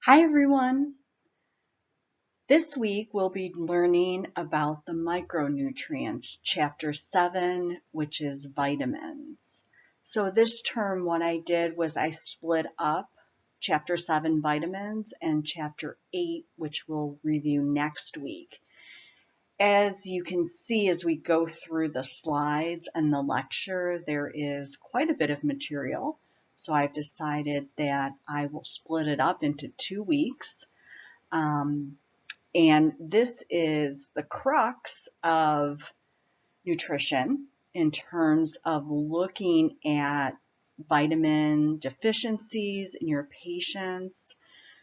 Hi everyone! This week we'll be learning about the micronutrients, Chapter 7, which is vitamins. So this term, what I did was I split up Chapter 7 vitamins and Chapter 8, which we'll review next week. As you can see as we go through the slides and the lecture, there is quite a bit of material. So I've decided that I will split it up into 2 weeks. And this is the crux of nutrition in terms of looking at vitamin deficiencies in your patients.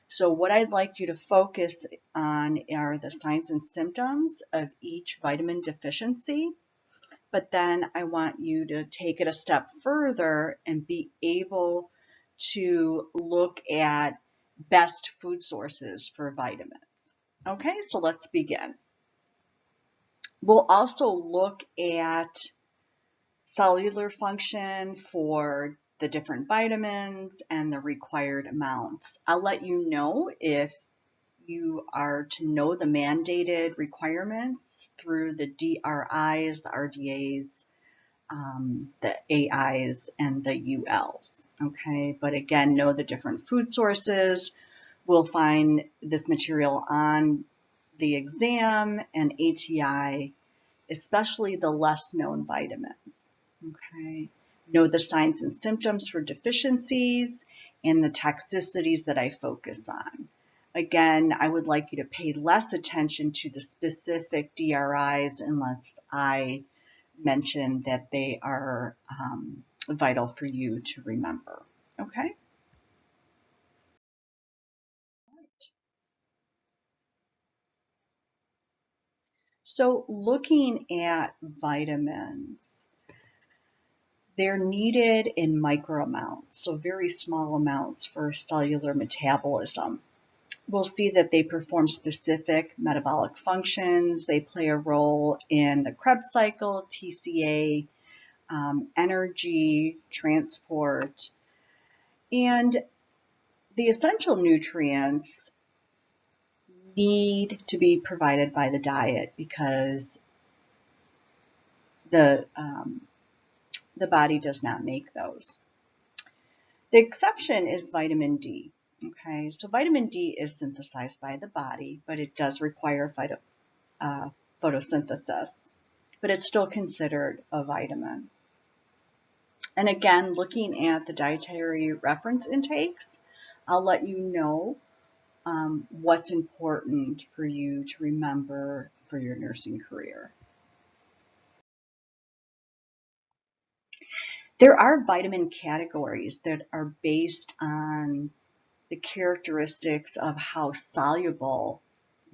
So what I'd like you to focus on are the signs and symptoms of each vitamin deficiency. But then I want you to take it a step further and be able to look at best food sources for vitamins. Okay, so let's begin. We'll also look at cellular function for the different vitamins and the required amounts. I'll let you know if you are to know the mandated requirements through the DRIs, the RDAs, the AIs, and the ULs. Okay, but again, know the different food sources. We'll find this material on the exam and ATI, especially the less known vitamins. Okay, know the signs and symptoms for deficiencies and the toxicities that I focus on. Again, I would like you to pay less attention to the specific DRIs unless I mention that they are vital for you to remember. Okay. So looking at vitamins, they're needed in micro amounts, so very small amounts for cellular metabolism. We'll see that they perform specific metabolic functions. They play a role in the Krebs cycle, TCA, energy, transport, and the essential nutrients need to be provided by the diet because the body does not make those. The exception is vitamin D. Okay, so vitamin D is synthesized by the body, but it does require photosynthesis, but it's still considered a vitamin. And again, looking at the dietary reference intakes, I'll let you know what's important for you to remember for your nursing career. There are vitamin categories that are based on the characteristics of how soluble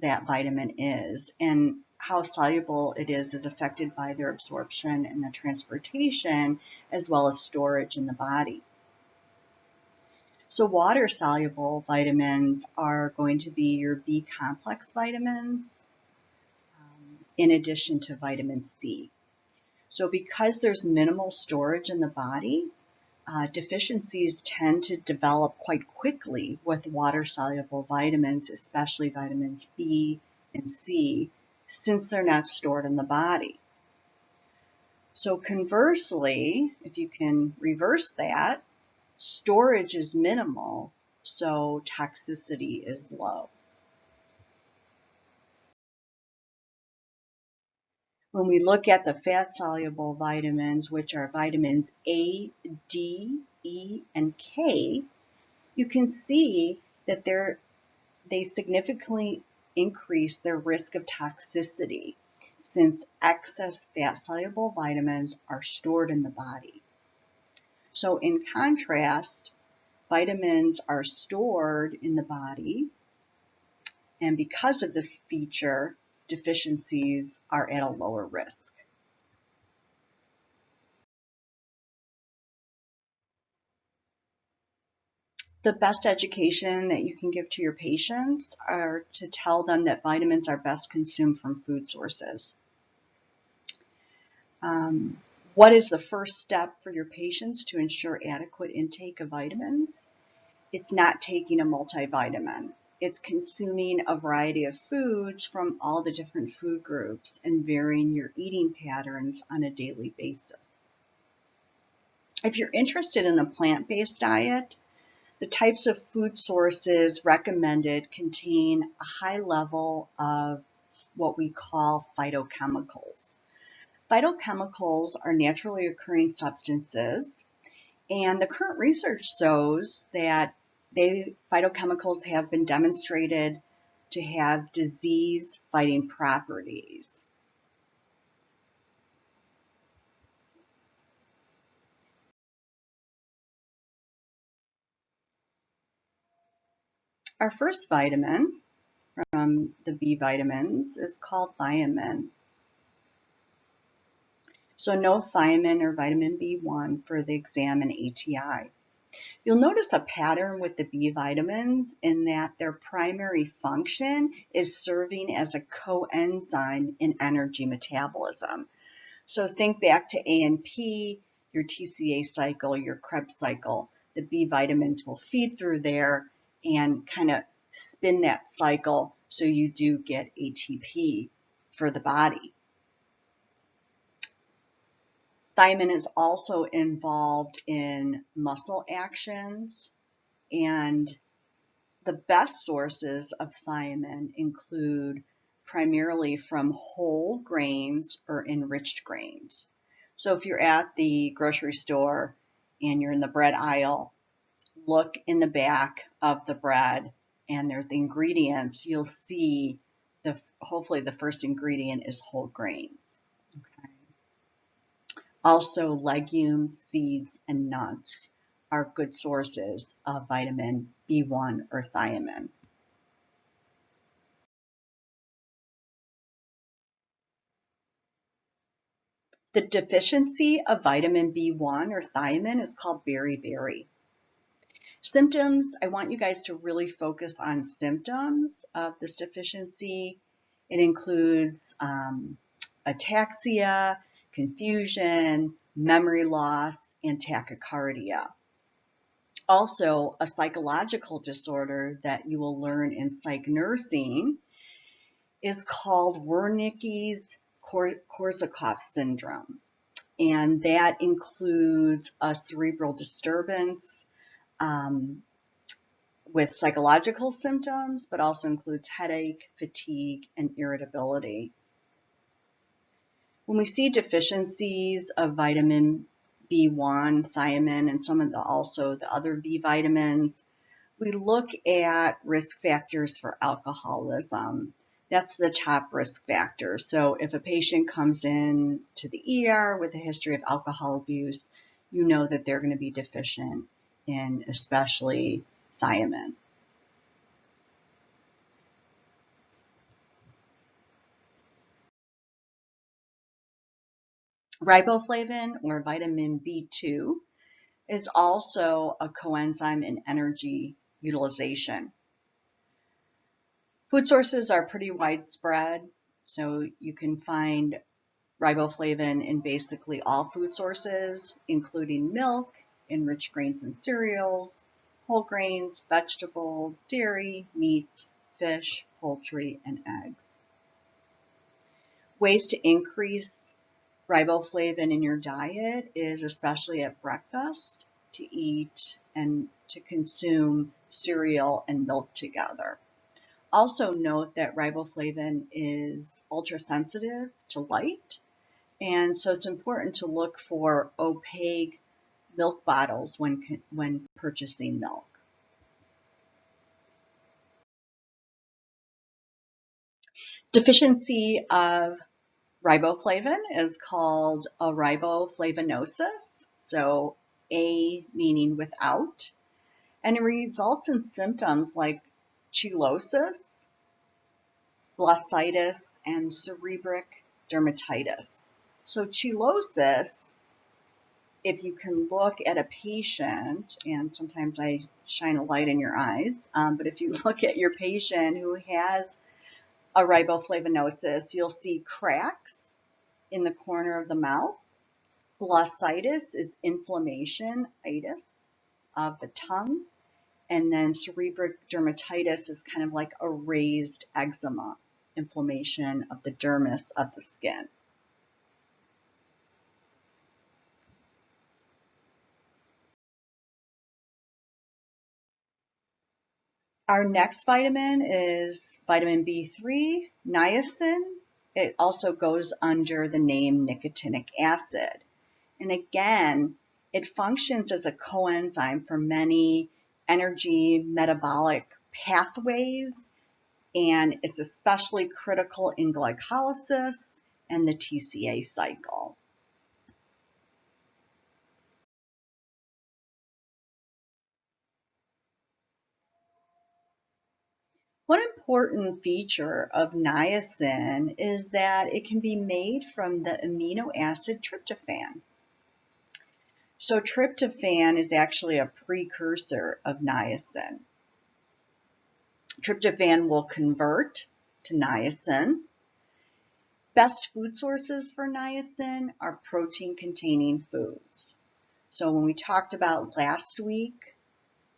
that vitamin is, and how soluble it is affected by their absorption and the transportation as well as storage in the body. So water-soluble vitamins are going to be your B complex vitamins in addition to vitamin C. So because there's minimal storage in the body, deficiencies tend to develop quite quickly with water-soluble vitamins, especially vitamins B and C, since they're not stored in the body. So conversely, if you can reverse that, storage is minimal, so toxicity is low. When we look at the fat-soluble vitamins, which are vitamins A, D, E, and K, you can see that they significantly increase their risk of toxicity since excess fat-soluble vitamins are stored in the body. So in contrast, vitamins are stored in the body, and because of this feature, deficiencies are at a lower risk. The best education that you can give to your patients are to tell them that vitamins are best consumed from food sources. What is the first step for your patients to ensure adequate intake of vitamins? It's not taking a multivitamin. it's consuming a variety of foods from all the different food groups and varying your eating patterns on a daily basis. If you're interested in a plant-based diet, the types of food sources recommended contain a high level of what we call phytochemicals. Phytochemicals are naturally occurring substances, and the current research shows that phytochemicals have been demonstrated to have disease-fighting properties. Our first vitamin from the B vitamins is called thiamine. So no thiamine or vitamin B1 for the exam and ATI. You'll notice a pattern with the B vitamins in that their primary function is serving as a coenzyme in energy metabolism. So think back to ANP, your TCA cycle, your Krebs cycle. The B vitamins will feed through there and kind of spin that cycle so you do get ATP for the body. Thiamine is also involved in muscle actions, and the best sources of thiamine include primarily from whole grains or enriched grains. So if you're at the grocery store and you're in the bread aisle, look in the back of the bread and there's the ingredients. You'll see hopefully the first ingredient is whole grains. Okay. Also, legumes, seeds, and nuts are good sources of vitamin B1 or thiamine. The deficiency of vitamin B1 or thiamine is called beriberi. Symptoms, I want you guys to really focus on symptoms of this deficiency. It includes ataxia, confusion, memory loss, and tachycardia. Also, a psychological disorder that you will learn in psych nursing is called Wernicke's-Korsakoff syndrome. And that includes a cerebral disturbance with psychological symptoms, but also includes headache, fatigue, and irritability. When we see deficiencies of vitamin B1, thiamine, and some of the other B vitamins, we look at risk factors for alcoholism. That's the top risk factor. So if a patient comes in to the ER with a history of alcohol abuse, you know that they're going to be deficient in especially thiamine. Riboflavin, or vitamin B2, is also a coenzyme in energy utilization. Food sources are pretty widespread, so you can find riboflavin in basically all food sources, including milk, enriched grains and cereals, whole grains, vegetable, dairy, meats, fish, poultry, and eggs. Ways to increase riboflavin in your diet is, especially at breakfast, to eat and to consume cereal and milk together. Also note that riboflavin is ultra-sensitive to light, and so it's important to look for opaque milk bottles when purchasing milk. Deficiency of riboflavin is called a riboflavinosis, so A meaning without, and it results in symptoms like cheilosis, glossitis, and serebric dermatitis. So cheilosis, if you can look at a patient, and sometimes I shine a light in your eyes, but if you look at your patient who has a riboflavinosis, you'll see cracks in the corner of the mouth. Glossitis is inflammation, itis, of the tongue. And then seborrheic dermatitis is kind of like a raised eczema, inflammation of the dermis of the skin. Our next vitamin is vitamin B3, niacin. It also goes under the name nicotinic acid. And again, it functions as a coenzyme for many energy metabolic pathways, and it's especially critical in glycolysis and the TCA cycle. One important feature of niacin is that it can be made from the amino acid tryptophan. So tryptophan is actually a precursor of niacin. Tryptophan will convert to niacin. Best food sources for niacin are protein-containing foods. So when we talked about last week,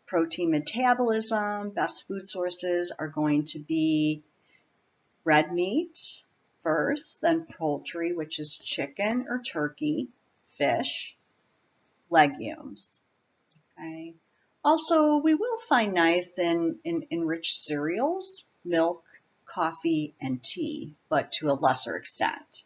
protein metabolism, best food sources are going to be red meat first, then poultry, which is chicken or turkey, fish, legumes. Okay. Also, we will find niacin in enriched cereals, milk, coffee, and tea, but to a lesser extent.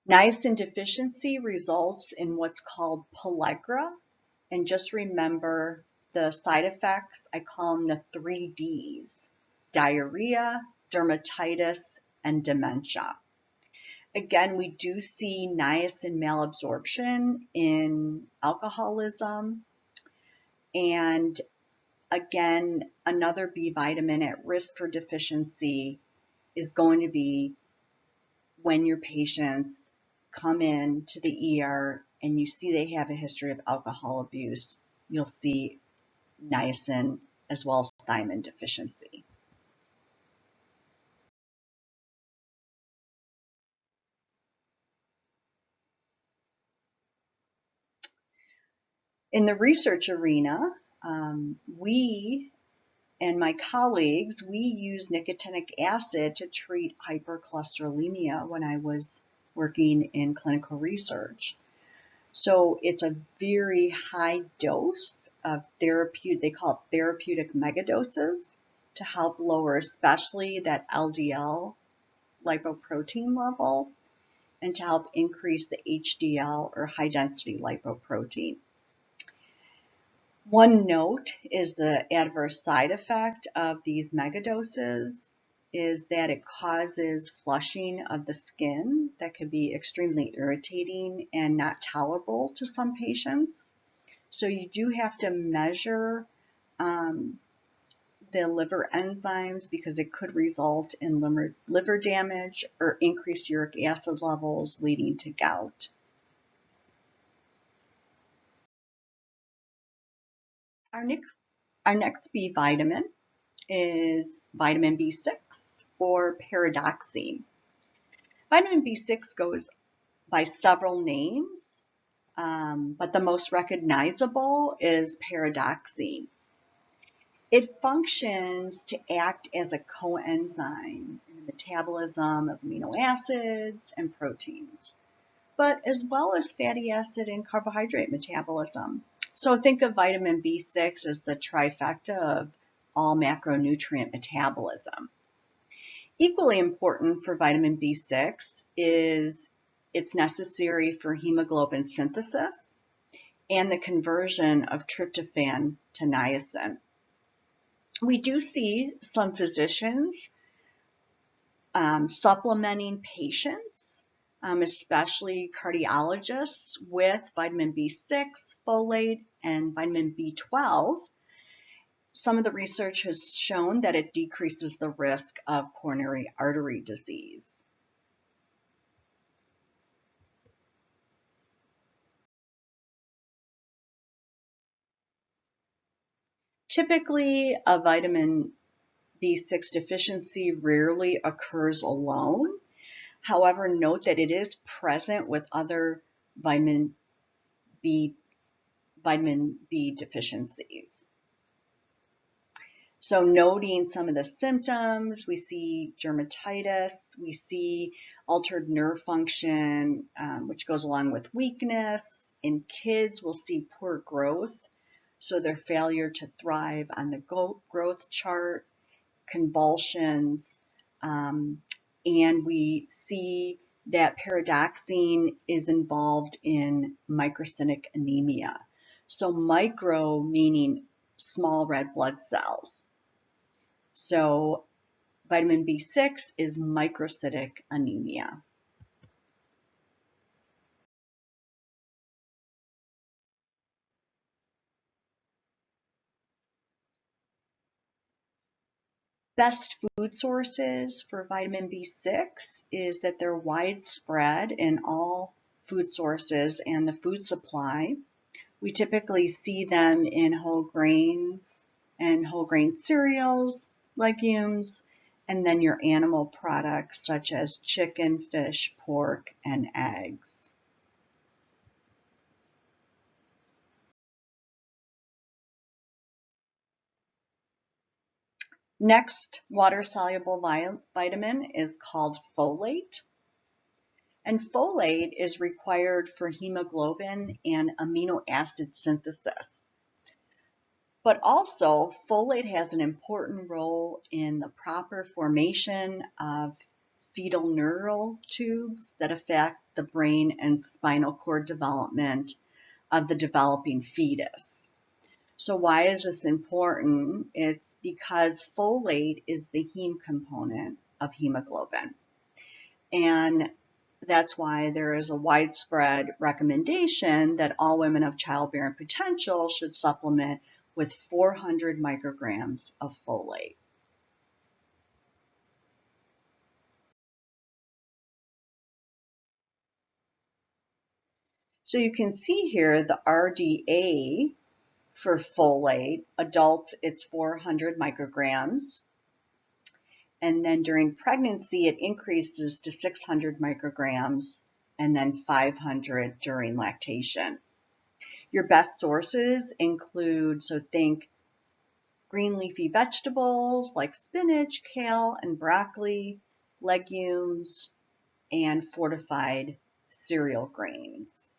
Niacin deficiency results in what's called pellagra, and just remember the side effects, I call them the 3Ds: diarrhea, dermatitis, and dementia. Again, we do see niacin malabsorption in alcoholism, and again, another B vitamin at risk for deficiency is going to be when your patients come in to the ER and you see they have a history of alcohol abuse. You'll see niacin as well as thiamine deficiency. In the research arena, we and my colleagues, we use nicotinic acid to treat hypercholesterolemia when I was working in clinical research. So it's a very high dose of therapeutic, they call it therapeutic megadoses, to help lower especially that LDL lipoprotein level and to help increase the HDL or high density lipoprotein. One note is the adverse side effect of these megadoses is that it causes flushing of the skin that could be extremely irritating and not tolerable to some patients. So you do have to measure the liver enzymes because it could result in liver damage or increased uric acid levels leading to gout. Our next B vitamin is vitamin B6 or pyridoxine. Vitamin B6 goes by several names, but the most recognizable is pyridoxine. It functions to act as a coenzyme in the metabolism of amino acids and proteins, but as well as fatty acid and carbohydrate metabolism. So think of vitamin B6 as the trifecta of all macronutrient metabolism. Equally important for vitamin B6 is it's necessary for hemoglobin synthesis and the conversion of tryptophan to niacin. We do see some physicians supplementing patients, especially cardiologists, with vitamin B6, folate, and vitamin B12. Some of the research has shown that it decreases the risk of coronary artery disease. Typically, a vitamin B6 deficiency rarely occurs alone, However, note that it is present with other vitamin B deficiencies. So noting some of the symptoms, we see dermatitis, we see altered nerve function, which goes along with weakness. In kids, we'll see poor growth, so their failure to thrive on the growth chart, convulsions, and we see that pyridoxine is involved in microcytic anemia. So micro meaning small red blood cells. So vitamin B6 is microcytic anemia. Best food sources for vitamin B6 is that they're widespread in all food sources and the food supply. We typically see them in whole grains and whole grain cereals, legumes, and then your animal products such as chicken, fish, pork, and eggs. Next water-soluble vitamin is called folate. And folate is required for hemoglobin and amino acid synthesis. But also, folate has an important role in the proper formation of fetal neural tubes that affect the brain and spinal cord development of the developing fetus. So why is this important? It's because folate is the heme component of hemoglobin. And that's why there is a widespread recommendation that all women of childbearing potential should supplement with 400 micrograms of folate. So you can see here the RDA for folate, adults it's 400 micrograms. And then during pregnancy, it increases to 600 micrograms and then 500 during lactation. Your best sources include, so think green leafy vegetables like spinach, kale, and broccoli, legumes, and fortified cereal grains.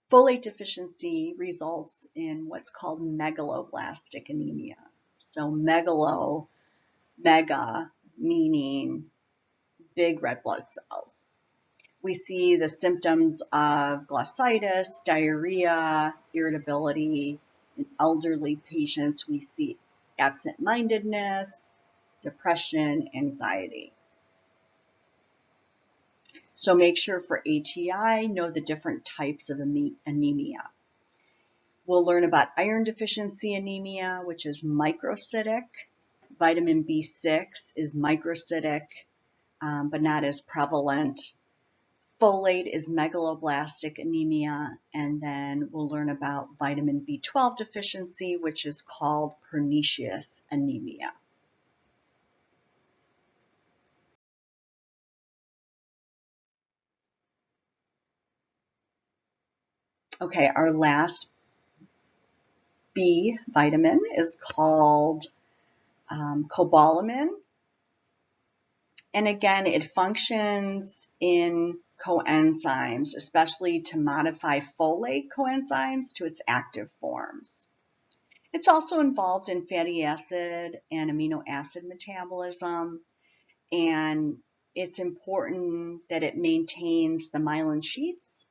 Folate deficiency results in what's called megaloblastic anemia. So mega meaning big red blood cells. We see the symptoms of glossitis, diarrhea, irritability. In elderly patients, we see absent-mindedness, depression, anxiety. So make sure for ATI, know the different types of anemia. We'll learn about iron deficiency anemia, which is microcytic. Vitamin B6 is microcytic, but not as prevalent. Folate is megaloblastic anemia, and then we'll learn about vitamin B12 deficiency, which is called pernicious anemia. Okay, our last B vitamin is called Cobalamin. And again, it functions in coenzymes, especially to modify folate coenzymes to its active forms. It's also involved in fatty acid and amino acid metabolism, and it's important that it maintains the myelin sheaths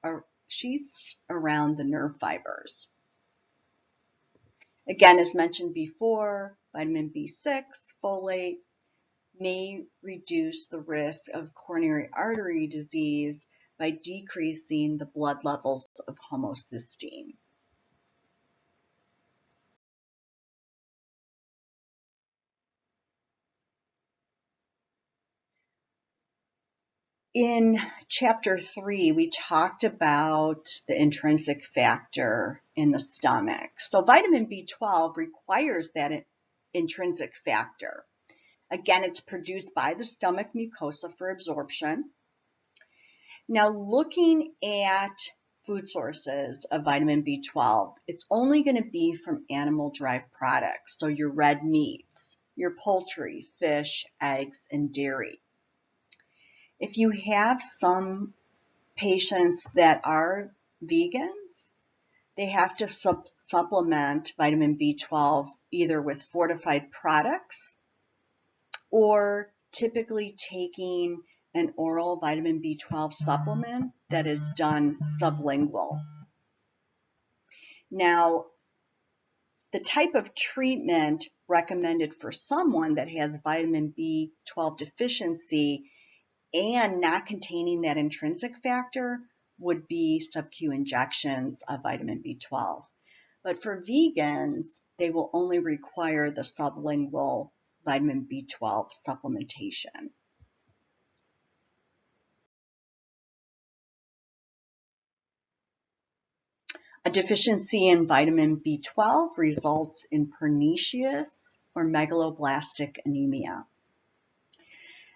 around the nerve fibers. Again, as mentioned before, vitamin B6, folate may reduce the risk of coronary artery disease by decreasing the blood levels of homocysteine. In chapter 3, we talked about the intrinsic factor in the stomach. So vitamin B12 requires that intrinsic factor. Again, it's produced by the stomach mucosa for absorption. Now, looking at food sources of vitamin B12, it's only going to be from animal-derived products, so your red meats, your poultry, fish, eggs, and dairy. If you have some patients that are vegans, they have to supplement vitamin B12 either with fortified products or typically taking an oral vitamin B12 supplement that is done sublingual. Now, the type of treatment recommended for someone that has vitamin B12 deficiency and not containing that intrinsic factor would be sub-Q injections of vitamin B12. But for vegans, they will only require the sublingual vitamin B12 supplementation. A deficiency in vitamin B12 results in pernicious or megaloblastic anemia.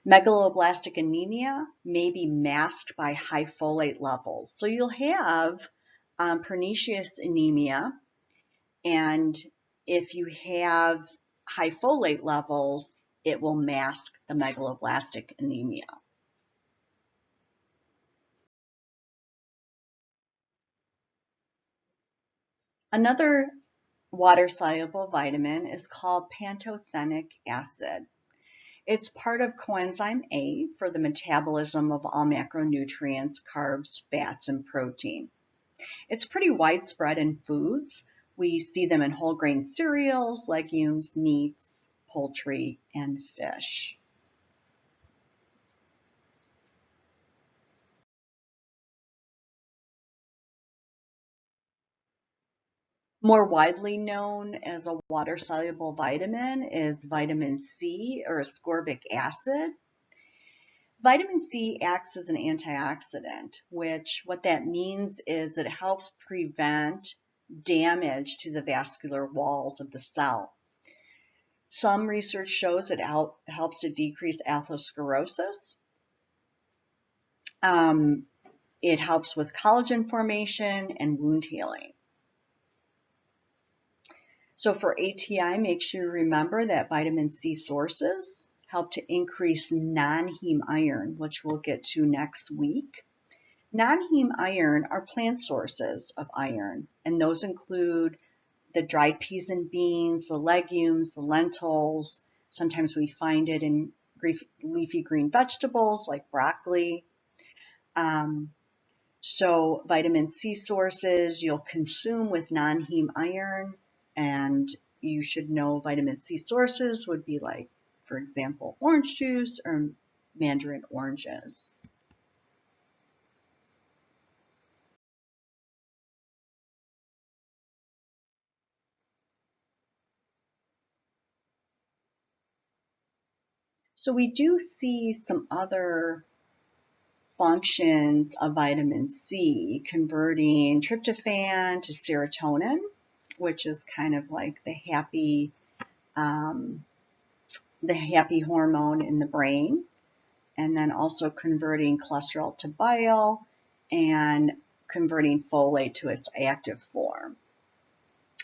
Megaloblastic anemia may be masked by high folate levels. So you'll have pernicious anemia, and if you have high folate levels, it will mask the megaloblastic anemia. Another water-soluble vitamin is called pantothenic acid. It's part of coenzyme A for the metabolism of all macronutrients, carbs, fats, and protein. It's pretty widespread in foods. We see them in whole grain cereals, legumes, meats, poultry, and fish. More widely known as a water-soluble vitamin is vitamin C or ascorbic acid. Vitamin C acts as an antioxidant, which what that means is it helps prevent damage to the vascular walls of the cell. Some research shows it helps to decrease atherosclerosis. It helps with collagen formation and wound healing. So for ATI, make sure you remember that vitamin C sources help to increase non-heme iron, which we'll get to next week. Non-heme iron are plant sources of iron, and those include the dried peas and beans, the legumes, the lentils. Sometimes we find it in leafy green vegetables like broccoli. So vitamin C sources you'll consume with non-heme iron, and you should know vitamin C sources would be like, for example, orange juice or mandarin oranges. So we do see some other functions of vitamin C, converting tryptophan to serotonin, which is kind of like the happy hormone in the brain, and then also converting cholesterol to bile and converting folate to its active form.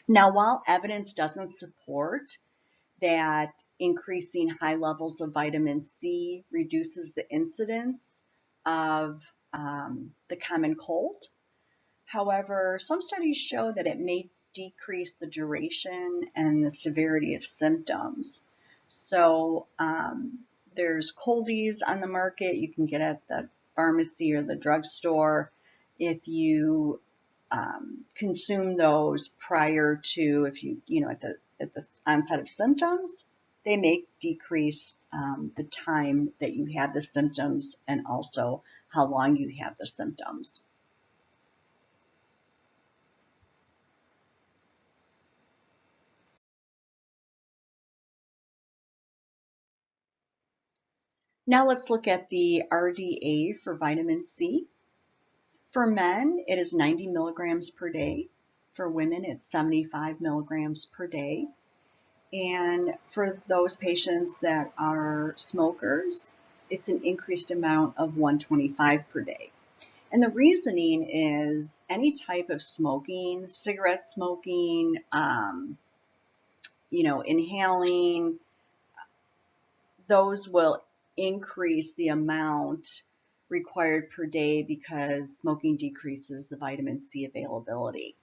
Now, while evidence doesn't support that increasing high levels of vitamin C reduces the incidence of the common cold, however, some studies show that it may decrease the duration and the severity of symptoms. So there's coldies on the market you can get at the pharmacy or the drugstore. If you consume those prior to, if you at the onset of symptoms, they may decrease the time that you have the symptoms and also how long you have the symptoms. Now let's look at the RDA for vitamin C. For men, it is 90 milligrams per day. For women, it's 75 milligrams per day. And for those patients that are smokers, it's an increased amount of 125 per day. And the reasoning is any type of smoking, cigarette smoking, inhaling, those will increase the amount required per day because smoking decreases the vitamin C availability.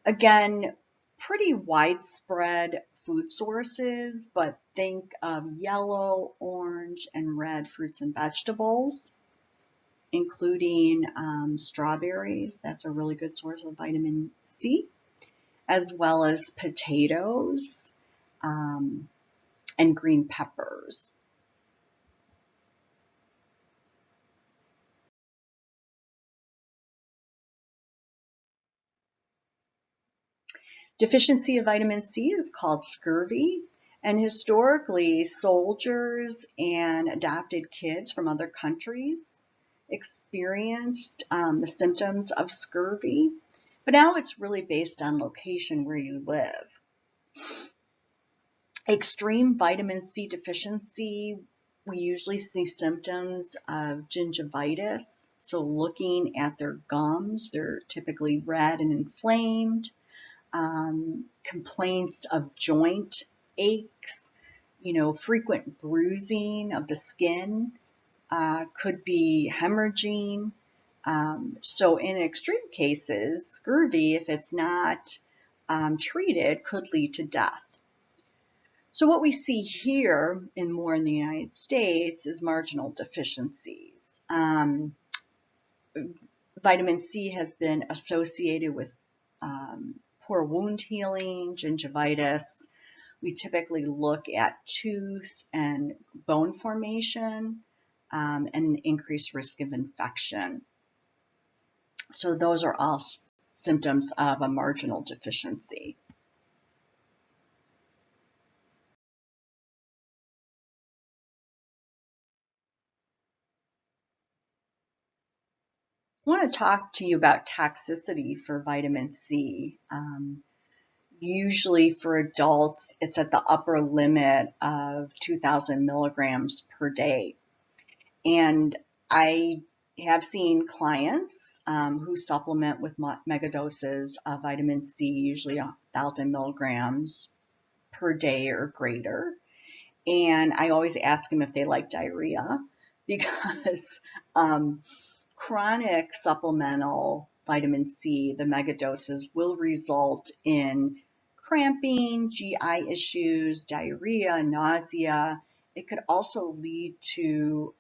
Again, pretty widespread food sources, but think of yellow, orange, and red fruits and vegetables, including strawberries. That's a really good source of vitamin C, as well as potatoes and green peppers. Deficiency of vitamin C is called scurvy, and historically, soldiers and adopted kids from other countries experienced the symptoms of scurvy, but now it's really based on location where you live. Extreme vitamin C deficiency, we usually see symptoms of gingivitis, so looking at their gums, they're typically red and inflamed. Complaints of joint aches, frequent bruising of the skin, could be hemorrhaging. So in extreme cases, scurvy, if it's not treated, could lead to death. So what we see here more in the United States is marginal deficiencies. Vitamin C has been associated with poor wound healing, gingivitis. We typically look at tooth and bone formation and increased risk of infection. So those are all symptoms of a marginal deficiency. I want to talk to you about toxicity for vitamin C. Usually for adults, it's at the upper limit of 2,000 milligrams per day. And I have seen clients who supplement with megadoses of vitamin C, usually 1,000 milligrams per day or greater. And I always ask them if they like diarrhea because chronic supplemental vitamin C, the megadoses, will result in cramping, GI issues, diarrhea, nausea. It could also lead to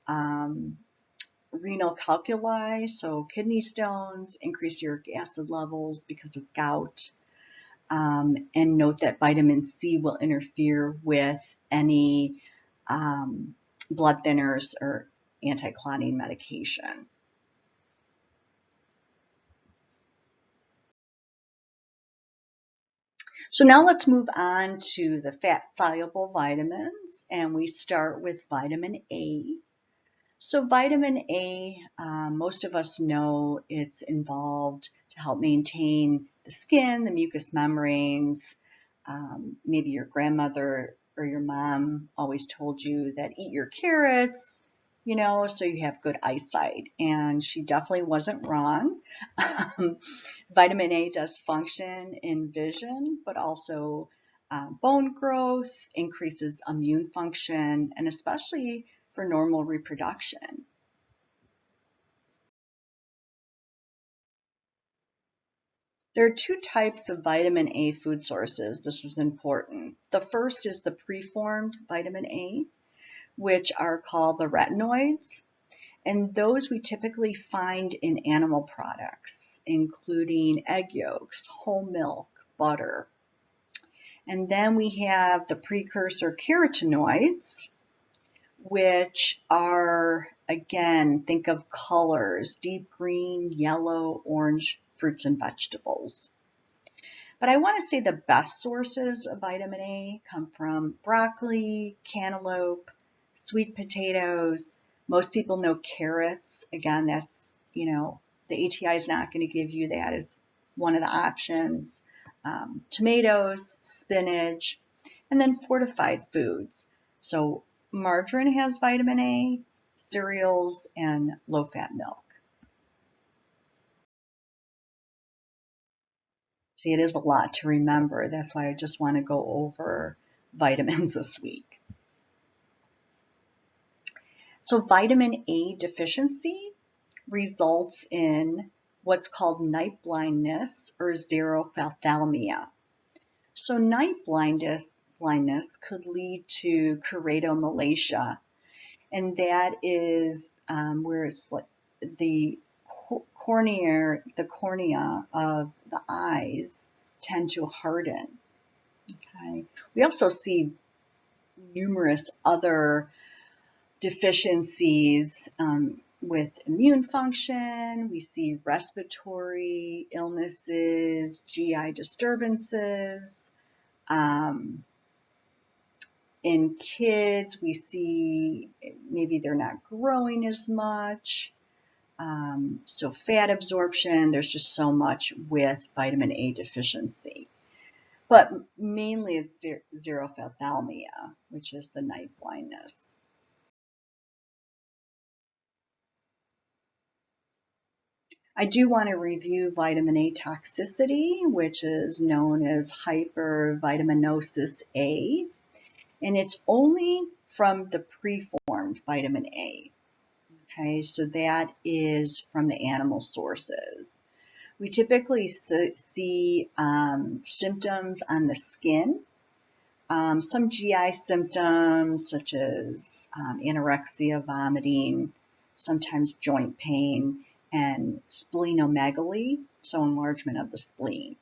renal calculi, so kidney stones, increased uric acid levels because of gout. And note that vitamin C will interfere with any blood thinners or anti-clotting medication. So now let's move on to the fat-soluble vitamins, and we start with vitamin A. So vitamin A, most of us know it's involved to help maintain the skin, the mucous membranes. Maybe your grandmother or your mom always told you that eat your carrots, so you have good eyesight. And she definitely wasn't wrong. Vitamin A does function in vision, but also bone growth, increases immune function, and especially for normal reproduction. There are two types of vitamin A food sources. This is important. The first is the preformed vitamin A, which are called the retinoids, and those we typically find in animal products, including egg yolks, whole milk, butter. And then we have the precursor carotenoids, which are, again, think of colors, deep green, yellow, orange fruits and vegetables. But I want to say the best sources of vitamin A come from broccoli, cantaloupe, sweet potatoes. Most people know carrots. Again, that's, the ATI is not going to give you that as one of the options. tomatoes, spinach, and then fortified foods. So margarine has vitamin A, cereals, and low-fat milk. See, it is a lot to remember. That's why I just want to go over vitamins this week. So vitamin A deficiency results in what's called night blindness or xerophthalmia. So night blindness could lead to choroidomalacia, and that is where it's like the cornea of the eyes tend to harden. Okay. We also see numerous other deficiencies with immune function. We see respiratory illnesses, GI disturbances. In kids, we see maybe they're not growing as much. So fat absorption, there's just so much with vitamin A deficiency. But mainly it's xerophthalmia, which is the night blindness. I do want to review vitamin A toxicity, which is known as hypervitaminosis A, and it's only from the preformed vitamin A. Okay, so that is from the animal sources. We typically see symptoms on the skin, some GI symptoms such as anorexia, vomiting, sometimes joint pain, and splenomegaly, so enlargement of the spleen.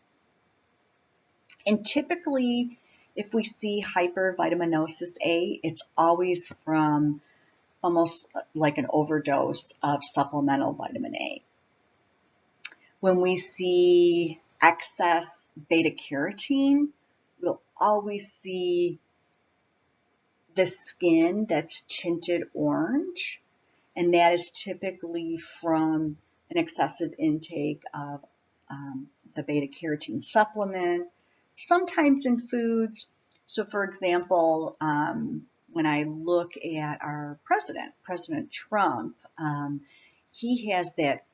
And typically, if we see hypervitaminosis A, it's always from almost like an overdose of supplemental vitamin A. When we see excess beta carotene, we'll always see the skin that's tinted orange, and that is typically from an excessive intake of the beta carotene supplement, sometimes in foods. So for example, when I look at our President Trump, he has that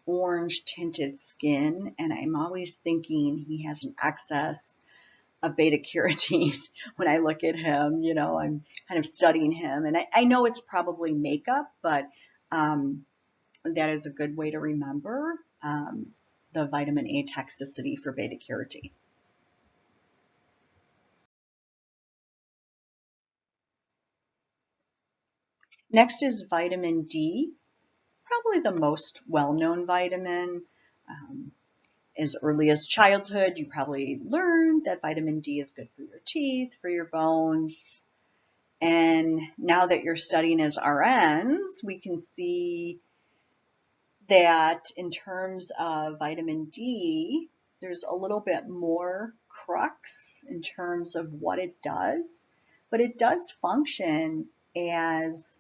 orange tinted skin, and I'm always thinking he has an excess of beta carotene when I look at him. You know, I'm kind of studying him, and I know it's probably makeup, but that is a good way to remember the vitamin A toxicity for beta carotene. Next is vitamin D, probably the most well-known vitamin. As early as childhood, you probably learned that vitamin D is good for your teeth, for your bones. And now that you're studying as RNs, we can see that in terms of vitamin D, there's a little bit more crux in terms of what it does, but it does function as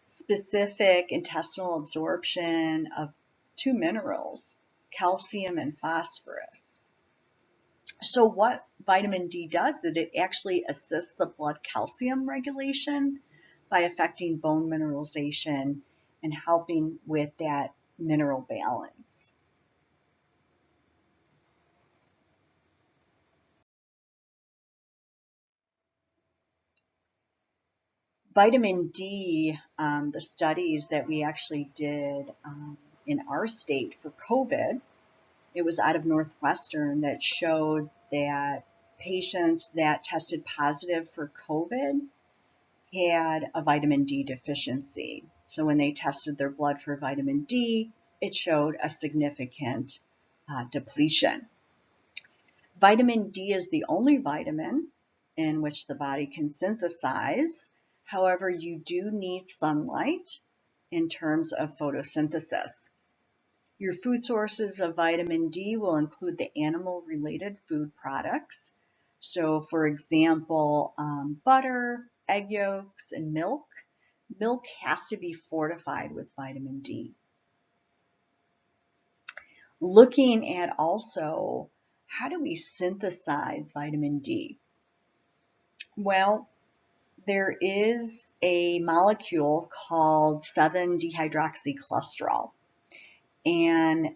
specific intestinal absorption of two minerals, calcium and phosphorus. So what vitamin D does is it actually assists the blood calcium regulation by affecting bone mineralization and helping with that mineral balance. Vitamin D, the studies that we actually did in our state for COVID, it was out of Northwestern that showed that patients that tested positive for COVID had a vitamin D deficiency. So when they tested their blood for vitamin D, it showed a significant depletion. Vitamin D is the only vitamin in which the body can synthesize. However, you do need sunlight in terms of photosynthesis. Your food sources of vitamin D will include the animal-related food products. So, for example, butter, egg yolks, and milk. Milk has to be fortified with vitamin D. Looking at also, how do we synthesize vitamin D? Well, there is a molecule called 7-dehydroxycholesterol, and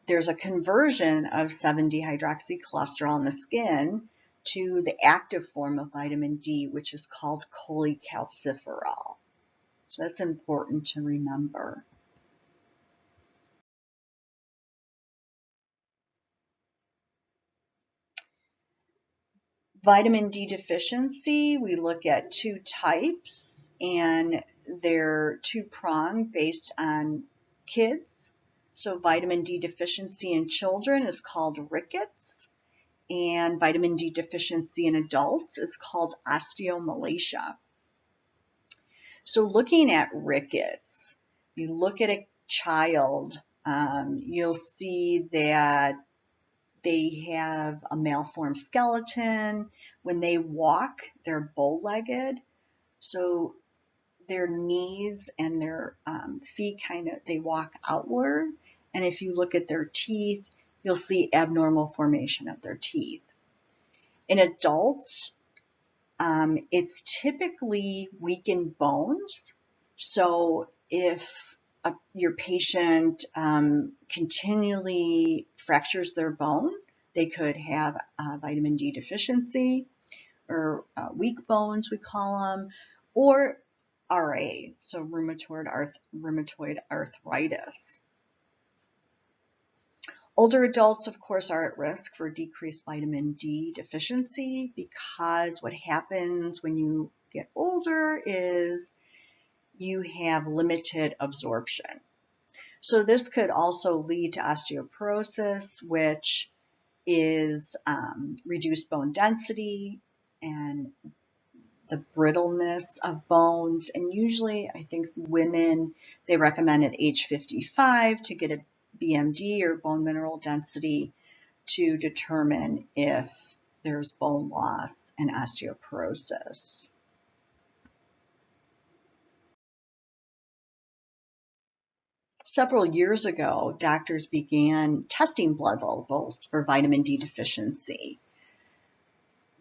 there's a conversion of 7-dehydroxycholesterol in the skin to the active form of vitamin D, which is called cholecalciferol. So that's important to remember. Vitamin D deficiency, we look at two types, and they're two-pronged based on kids. So vitamin D deficiency in children is called rickets, and vitamin D deficiency in adults is called osteomalacia. So looking at rickets, you look at a child, you'll see that they have a malformed skeleton. When they walk, they're bow-legged. So their knees and their feet they walk outward. And if you look at their teeth, you'll see abnormal formation of their teeth. In adults, it's typically weakened bones. So if your patient continually fractures their bone, they could have vitamin D deficiency, or weak bones, we call them, or RA, so rheumatoid arthritis. Older adults, of course, are at risk for decreased vitamin D deficiency, because what happens when you get older is you have limited absorption. So this could also lead to osteoporosis, which is reduced bone density and the brittleness of bones. And usually, I think women, they recommend at age 55 to get a BMD, or bone mineral density, to determine if there's bone loss and osteoporosis. Several years ago, doctors began testing blood levels for vitamin D deficiency.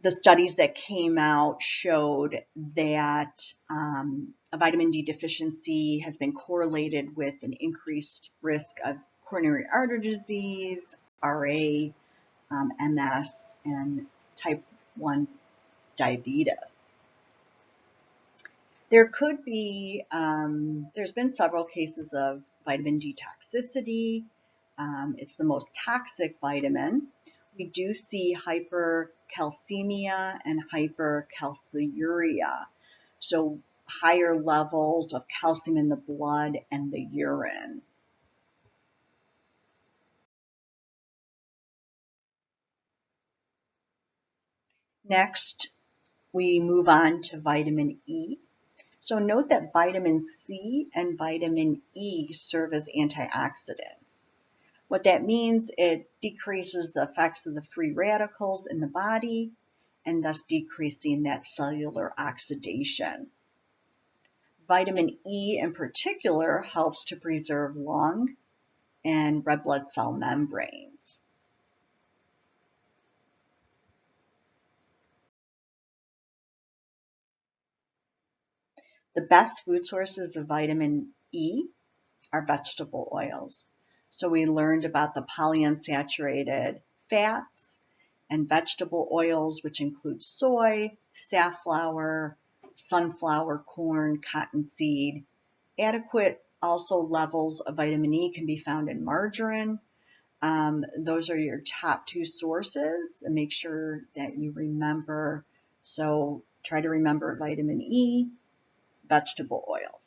The studies that came out showed that a vitamin D deficiency has been correlated with an increased risk of coronary artery disease, RA, MS, and type 1 diabetes. There could be, there's been several cases of vitamin D toxicity. It's the most toxic vitamin. We do see hypercalcemia and hypercalciuria, so higher levels of calcium in the blood and the urine. Next, we move on to vitamin E. So note that vitamin C and vitamin E serve as antioxidants. What that means, it decreases the effects of the free radicals in the body, and thus decreasing that cellular oxidation. Vitamin E in particular helps to preserve lung and red blood cell membranes. The best food sources of vitamin E are vegetable oils. So we learned about the polyunsaturated fats and vegetable oils, which include soy, safflower, sunflower, corn, cottonseed. Adequate also levels of vitamin E can be found in margarine. Those are your top two sources, and make sure that you remember. So try to remember vitamin E, vegetable oils.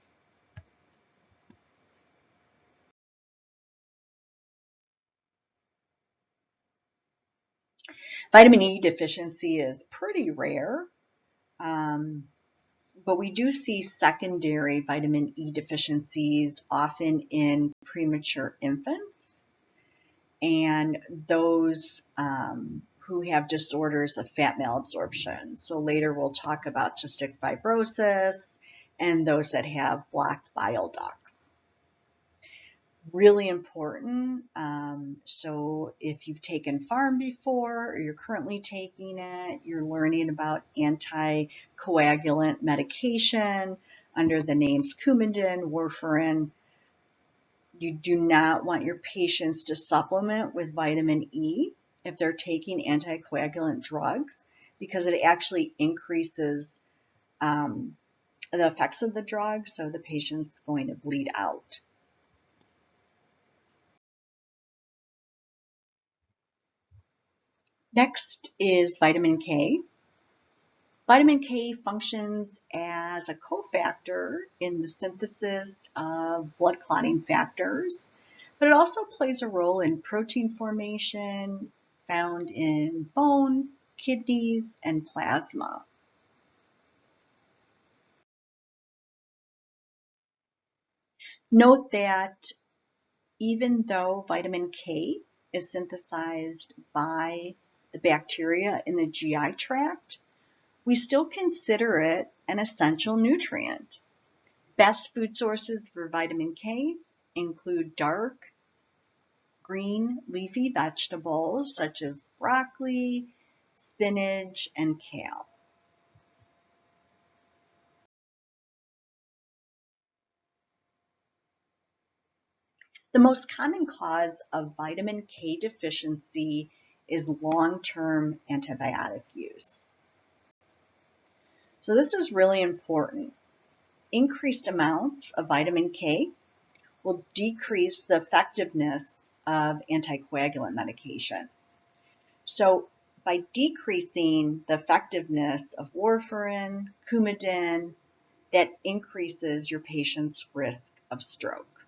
Vitamin E deficiency is pretty rare, but we do see secondary vitamin E deficiencies often in premature infants and those who have disorders of fat malabsorption. So later we'll talk about cystic fibrosis and those that have blocked bile ducts. Really important. So if you've taken Pharm before or you're currently taking it, you're learning about anticoagulant medication under the names Coumadin, warfarin. You do not want your patients to supplement with vitamin E if they're taking anticoagulant drugs, because it actually increases the effects of the drug, so the patient's going to bleed out. Next is vitamin K. Vitamin K functions as a cofactor in the synthesis of blood clotting factors, but it also plays a role in protein formation found in bone, kidneys, and plasma. Note that even though vitamin K is synthesized by the bacteria in the GI tract, we still consider it an essential nutrient. Best food sources for vitamin K include dark, green, leafy vegetables such as broccoli, spinach, and kale. The most common cause of vitamin K deficiency is long-term antibiotic use. So this is really important. Increased amounts of vitamin K will decrease the effectiveness of anticoagulant medication. So by decreasing the effectiveness of warfarin, Coumadin, that increases your patient's risk of stroke.